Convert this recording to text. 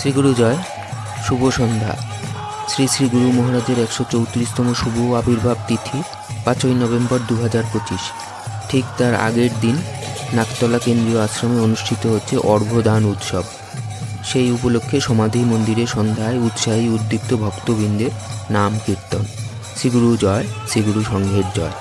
শ্রীগুরু জয়। শুভ সন্ধ্যা। শ্রী শ্রী গুরু মহারাজের 134তম শুভ আবির্ভাব তিথি 5ই নভেম্বর 2025। ঠিক তার আগের দিন নাকতলা কেন্দ্রীয় আশ্রমে অনুষ্ঠিত হচ্ছে অর্ঘ্যদান উৎসব। সেই উপলক্ষে সমাধি মন্দিরে সন্ধ্যায় উৎসাহী উদ্দীপ্ত ভক্তবৃন্দের নাম কীর্তন। শ্রীগুরু জয়, শ্রীগুরু সংঘের জয়।